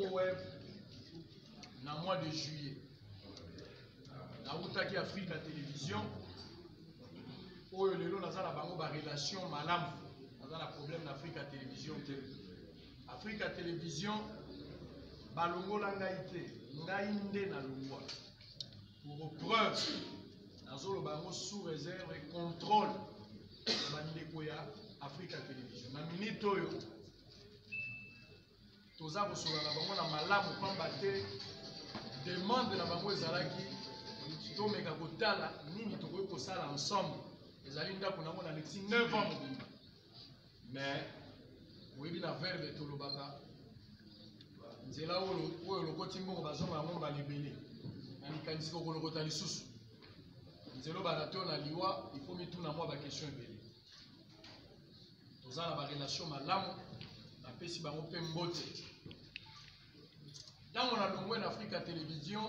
Congo Web dans le mois de juillet. Dans l'Outaki Africa Télévision, où le long dans la relation malam, dans le problème d'Africa Télévision. Africa Télévision, balongo la ngaïté, ngaïnde na longwa. Pour preuve, dans le bango sous réserve et contrôle, bandeko ya Africa Télévision. Na minute oyo, toza kosola na bango na malamu pamba te demande na bango ezalaki tomeka kotala nini tokoki kosala ensemble ezali ndako nango na leki 9 ans mobimba mais oyebi na verbe tolobaka nzela oyo lokoti mbongo bazonga yango balebele na likanisi kokolokota lisusu nzela obanda te na liwa ifo mituna mwa bakestion ebele toza na barelation malamu napesi bango mpe mbote ntango nalongwe na Africa Télévision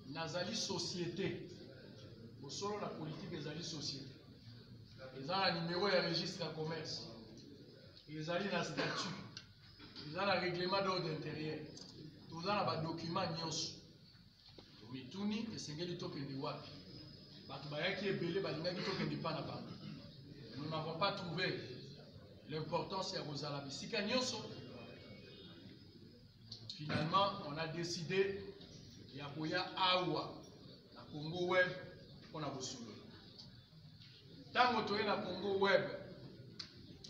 nazali société bosolo na politique ezali société eza na numéro ya registre ya commerce ezali na statut eza na règlement d'ordre intérieur toza na badocument nyonso tomituni esengeli tokende wapi bato bayaki ebele balingaki tokende mpa na bango nous n'avons pas trouvé l'importance ya kozala bisika nyonso. Finalement, on a décidé ya koya awa na Congo Web pour a bosolo. Tango toye na Congo Web,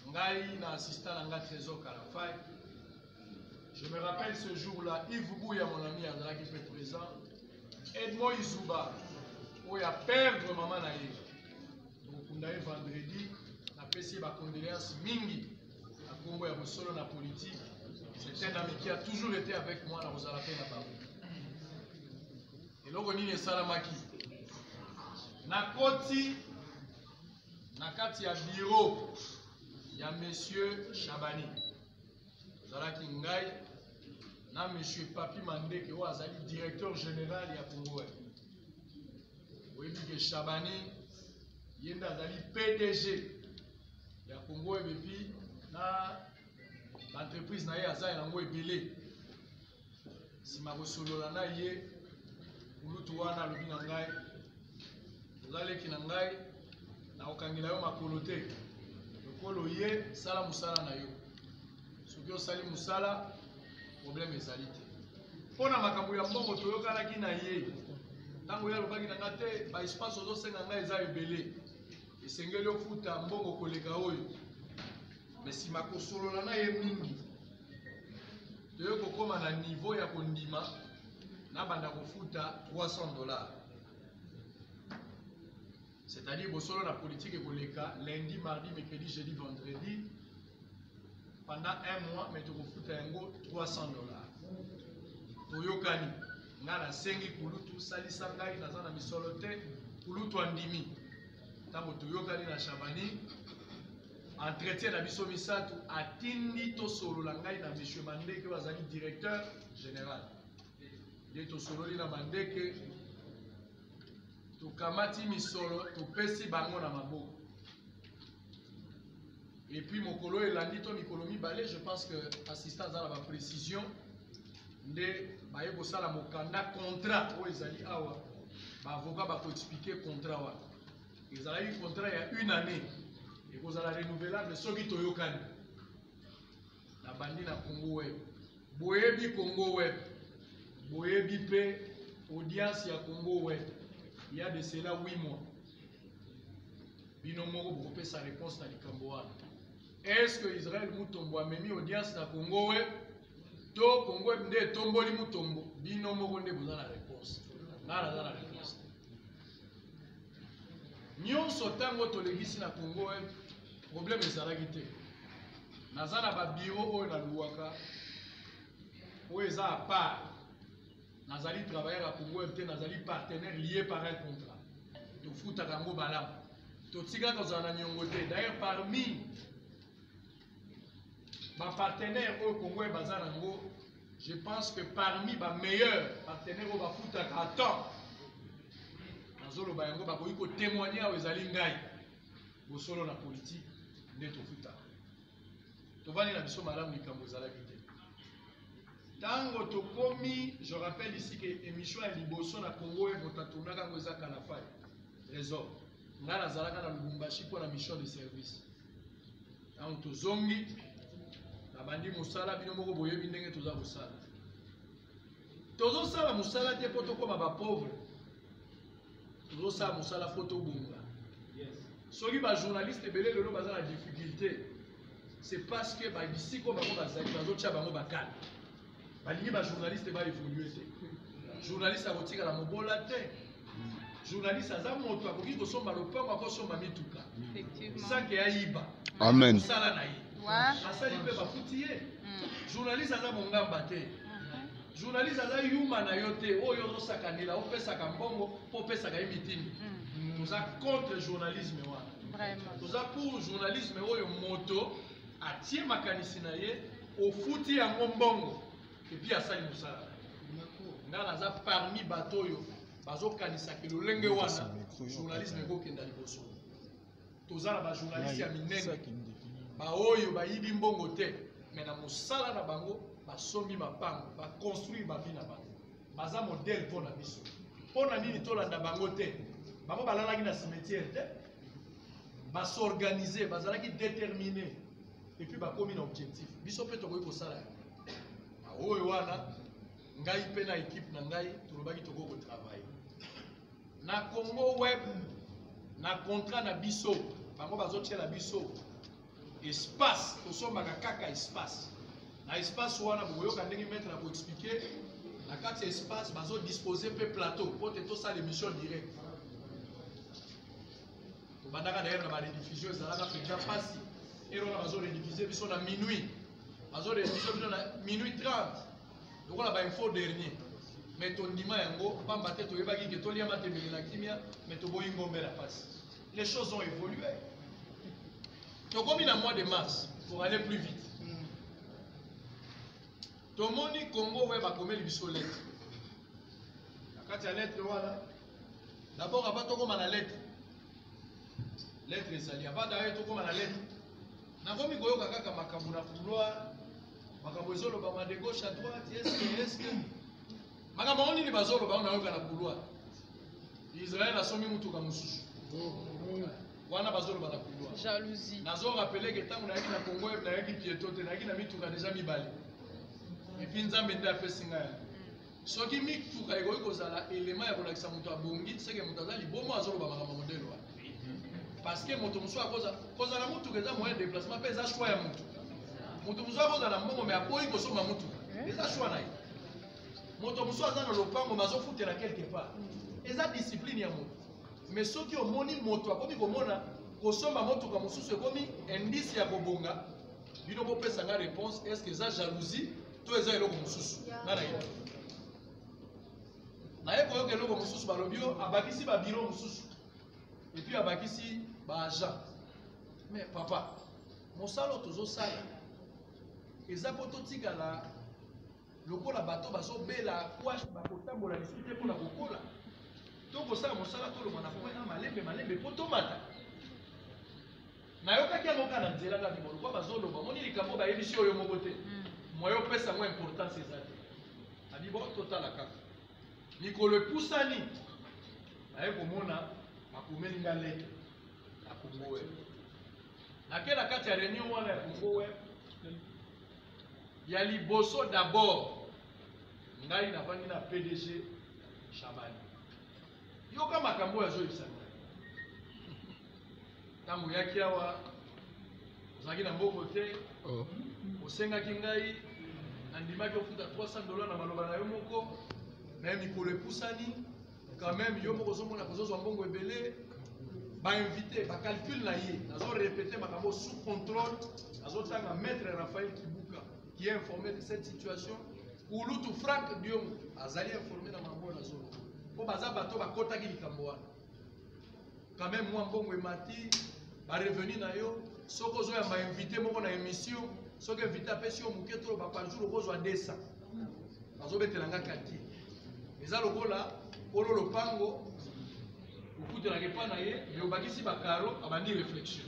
ngai na assistant na nga Trésor Kalafay. Je me rappelle ce jour-là, Yves Bouya, mon ami, Azala qui était présent, Edmond Izuba, où il a perdre maman naïe. Donc on a eu vendredi, on a passé ma condoléance mingi à Congo ya bosolo na politique. C'est un ami qui a toujours été avec moi dans Rosalape na Babu. Et là, on est Salamaki. Nakoti, Nakati ya bureau, il y a monsieur Chabani. Zalaki Ngai, na monsieur Papi Mande, qui est directeur général de Congo. Vous voyez que Chabani, il est le PDG de Congo et puis, l'entreprise na ye aza yango ebele sima kosolola na ye kulutu wana alobi na ngai ozaleki na ngai na kokangela yo makolo te lokolo ye sala mosala na yo soki osali mosala problème ezali te mpo na makambo ya mbongo toyokanaki na ye ntango ye alobaki na nga te baespace ozosenga ngai eza ebele esengeli ofuta mbongo koleka oyo mais si ma kosolola na ye mingi toyo kokoma na niveau ya kondima na banda kofuta $300, c'est-à-dire bosolo na politique ekoleka lundi, mardi, mercredi, jeudi, vendredi pendant 1 mois mais tokofuta yango $300 toyokani nga na sengi kulutu salisa ngai naza na misolo te kulutu andimi ntango toyokani na Chabani entretien na biso misato atindi tosolola ngai na monsieur Mandeke bazali directeur général de tosololi na Mandeke tokamati misolo topesi bango na maboko et puis mokolo elandi to mikolo mibale je pense que assistant za la précision nde baye kosala mokanda contrat oyo ezali awa baavocat bakoexpliquer contrat wana ezalaki contrat ya 1 année et vous allez renouvelable ce qui toyokani na bandi na Congo Web boyebi Congo Web boyebi pe audience ya Congo Web il y a de cela 8 mois bino moko bopé sa réponse na likambo wana est-ce que Israël mutombo amemi audience na Congo Web to Congo Web nde tomboli mutombo bino moko nde boza na réponse ngala za na réponse nyonso tango tolekisi na Congo Web problème ezalaki te naza na babiro oyo naluwaka oyo eza à part nazali travailleur à Congo Web te nazali partenaire lié par un contrat tofutaka yango balamu totikaka kozala na niongo te d'ailleurs parmi bapartenaire oyo Congo Web baza nango je pense que parmi bameilleurs partenaire oyo bafutaka à temps nazoloba yango bakoki kotémoigner awo ezali ngai bosolo na politique nde tofutaka tovandi na biso malamu likambo ezalaki te Tango Tokomi, je rappelle ici que l'émission est Liboso na Congo et Botatuna Kangoza Kanafai. Trésor. Ngana Zalaka na Lubumbashi pour la mission de service. Tango Tozongi, na Bandi Moussala, Binomoko Boye Bindenge Toza Moussala. Tozo Sala Moussala te poto koma ba pauvre. Tozo Sala Moussala photo bunga. Soki ba journaliste belé lelo baza la difficulté. C'est parce que ba ici comme bango bazali bazo tia bango bakala. Balingi ba journaliste ba évoluer te. Journaliste a kotika la mobola te. Journaliste aza moto akoki kosomba lopango akosomba mituka. Effectivement. Ça que aiba. Amen. Sala na ye. Ouais. Asali pe ba futie. Journaliste aza mongamba te. Journaliste aza yuma na yo te. Oyo zo sakanela opesaka mbongo po opesaka emitini. Nous avons contre le journalisme. Vraiment. Nous avons pour le journalisme oyo moto atie makanisi na ye au futi ya ngombongo et puis asali musala. Ngana za parmi bato yo bazo kanisa ke lolenge wana journalisme ko kenda liboso. Tozala ba journaliste ya minene ba oyo ba yibi mbongo te mais na musala na bango ba sombi mapango ba construire ba vie na bango. Baza modèle pona biso. Pona nini tolanda bango te? Bango balalaki na cimetière te. Ba s'organiser, bazalaki déterminé et puis ba komi na objectif. Biso pe tokoki kosala. Ba oyo wana ngai pe na équipe na ngai tolobaki toko ko travailler. Na Congo web na contrat na biso, bango bazotiela biso espace, tosombaka kaka espace. Na espace wana boyoka ndenge mettre na ko expliquer na kati espace bazo disposer pe plateau pour te ça l'émission directe. Bandaka d'ailleurs na rediffusion ezalaka fréquemment pasi et on a besoin de rediffuser biso na minuit. Bazo rediffuser biso na minuit 30. Donc on a ba info dernier. Mais ton ndima yango pamba te to yebaki ke to liama tembeli na kimia mais to boyi ngombe la passe. Les choses ont évolué. Donc comme na mois de mars pour aller plus vite. Tomoni Congo ouais ba komeli biso lettre. Na kati ya lettre wana d'abord abato koma na lettre. Lettre ezali abanda ayo tokoma na lettre nakomi koyoka kaka makambo na couloir makambo ezoloba ma de gauche à droite est-ce que makambo oni ni bazoloba na yoka na couloir Israël asomi mutuka mususu wana bazoloba na couloir Jalousie. nazo rappeler que tango na yaki na Congo na yaki pieto te na yaki na mituka déjà mibale et puis nzambe nda pesinga ya soki mituka ekoki kozala élément ya kolakisa mutu abongi c'est que mutu azali bomo azoloba makambo modèle wana. Parce que moto muso akoza koza na mutu keza moyen de déplacement pe za choix ya mutu. Moto muso akoza na mbongo mais akoyi kosomba mutu. Eza choix na ye. Moto muso aza na lopango mazo futela quelque part. Eza discipline ya moto. Mais soki omoni moto akomi komona kosomba moto ka mususu ekomi indice ya kobonga. Bino bo pesa nga réponse est-ce que ça jalousie to eza eloko mususu. Na na ye. Na ye koyoka eloko mususu balobio abakisi ba bureau mususu. Et puis abakisi ba agent. Mais papa, mon salo tozo sala. Eza poto tikala lokola bato baso bela kwa bakotambola discuter pour la kokola. Toko sala mon sala to lo mana ko na malembe poto mata. Na yoka kia moka na nzela ka bimolo kwa bazolo ba moni likambo ba yebisi oyo moko te. Moyo pesa mo importance ezate. Abi bo total aka. Nikolo pusani. Aye komona akumeli nga lettre à Congo web. Nakela kati ya réunion wana ya Congo web. Ya liboso d'abord. Ngai navandi na PDG Chabani. Yoka makambo ya zo isana. Tango yaki awa ozaki na mbongo te. Osengaki ngai andimaki ofuta $300 na maloba na yo moko. Na mikolo epusani. Quand même, yo moko zomona kozozwa mbongo ebele ba invité ba calcul na ye nazo répéter makambo sous contrôle nazo tanga maître Raphaël Kibuka qui est informé de cette situation ou Lutu Frank Diom azali informé na mambo nazo po baza bato bakota ki likambo wana quand même moi mbongo emati ba revenu na yo soko zo ya ba invité moko na émission soko invité apesi yo muke to ba par jour kozwa 200 nazo betelanga kati eza lokola Olo lopango ukuta na kepana ye yobakisi bakaro abandi réflexion.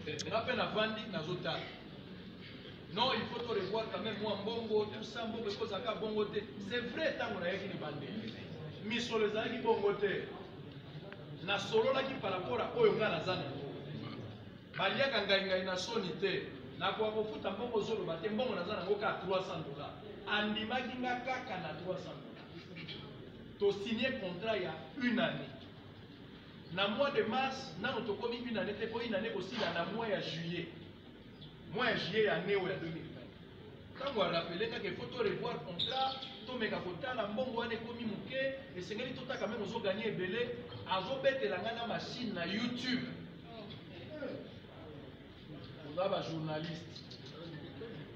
Nga pe na vandi nazotala. non, il faut te revoir quand même, moi, bongo, tout ça, bongo, il faut ça, bongo, c'est vrai, tant qu'on a écrit les bandés. Mais sur les amis, bongo, na solo là qui par rapport à Oyonga na Zana. Balia Kangaïnga na sonité. Na kwa kofuta mbongo zolo bate mbongo na Zana ngoka $300. Andima kinga kaka na $300. To signé contrat il y a une année. Na mois de mars, na nous avons mis une année, une année aussi dans le mois de juillet. Mois de juillet, année où il y a 2020. Quand vous rappelez qu'il faut revoir le contrat, tout le monde a mbongo ane komi muke, et c'est que tout a quand même ont gagné belé, azo bete la ngana machine na YouTube. Vous avez un journaliste.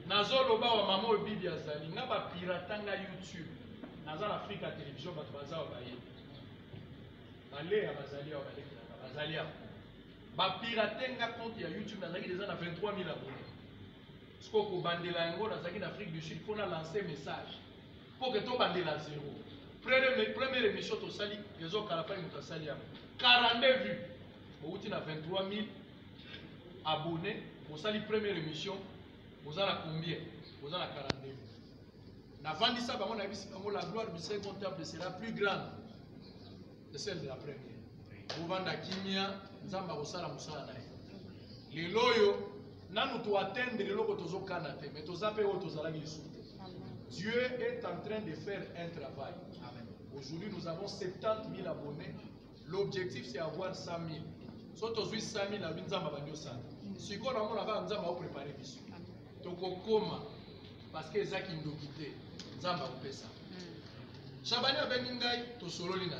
Nazo loba wa mama obibi azali, nga ba piratanga YouTube. Nazo l'Afrique à télévision ba baza wa baye. Balé ya bazali wa balé na bazali ya. Ba piratenga compte ya YouTube nazaki déjà na 23 000 abonnés. Ce qu'on bandela yango nazaki na Afrique du Sud, il faut lancer message. Pour que tout bandela zéro. Première émission to sali, les autres kala pa muta sali ya. 42 vues. Bouti na 23 000 abonnés. Vous sali première émission, vous en avez combien? Vous en avez 42 vues. Na vandi ça bango na bisi bango la gloire du second temple sera plus grande que celle de la première. Vous vendez kimia, nzamba kosala musala na ye. Les loyo nanu to atteindre le loko tozo kanate, mais toza pe o tozala bisu. Dieu est en train de faire un travail. Aujourd'hui, nous avons 70 000 abonnés. L'objectif, c'est avoir 100 000. Si tu as 100 000, tu as 100 000. Si tu as 100 000, préparer bisu. Donc, comment? Parce que ça qui nous quitte, Zamba fait ça. Chabani avec Ningai, tu solo lina.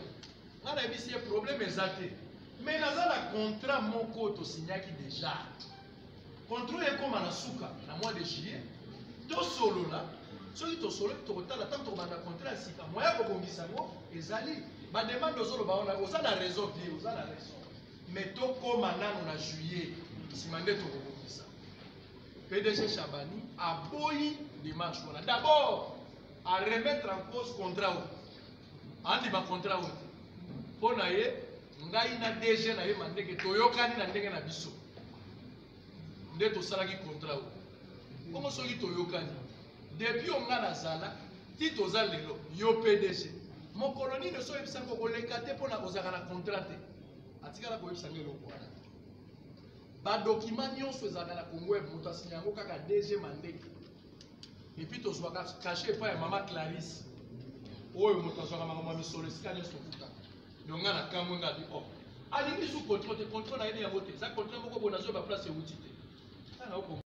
On a dit un problème exact. Mais dans le contrat, mon code signé déjà. Contrat est comme à souka, dans le mois de juillet. Tu solo là. Ceux qui sont solo, tu as tant de contrat ici. Moi, je vais vous dire, ezali. Ma demande aux autres, on a la raison, on a la raison. Mais tu comme en juillet, si je vais vous dire ça. PDG Chabani a boyi démarche. D'abord, à remettre en cause le contrat. On dit contrat. Pour nous, ngai na DG na yemande que toyokani na ndenge na biso. Nde to salaki contrat. Comment soki toyokani? Depuis on a la zala, ti toza lelo, yo PDG. Mon colonie ne soit pas ko lekate pour na kozaka na contrat. Atika la ko yebisa ngelo kwa. Ba document nyonso ezaka na Congo web moto asinya yango kaka DG Mandeke. Et puis to soit caché pa ya mama Clarisse. Oyo moto azwaka makambo misolo sikane sokuta. Nonga na kamwe ngadi oh. Ali bisu contrôle na yene ya mote. Za contrôle moko bonazo ba place utite. Ana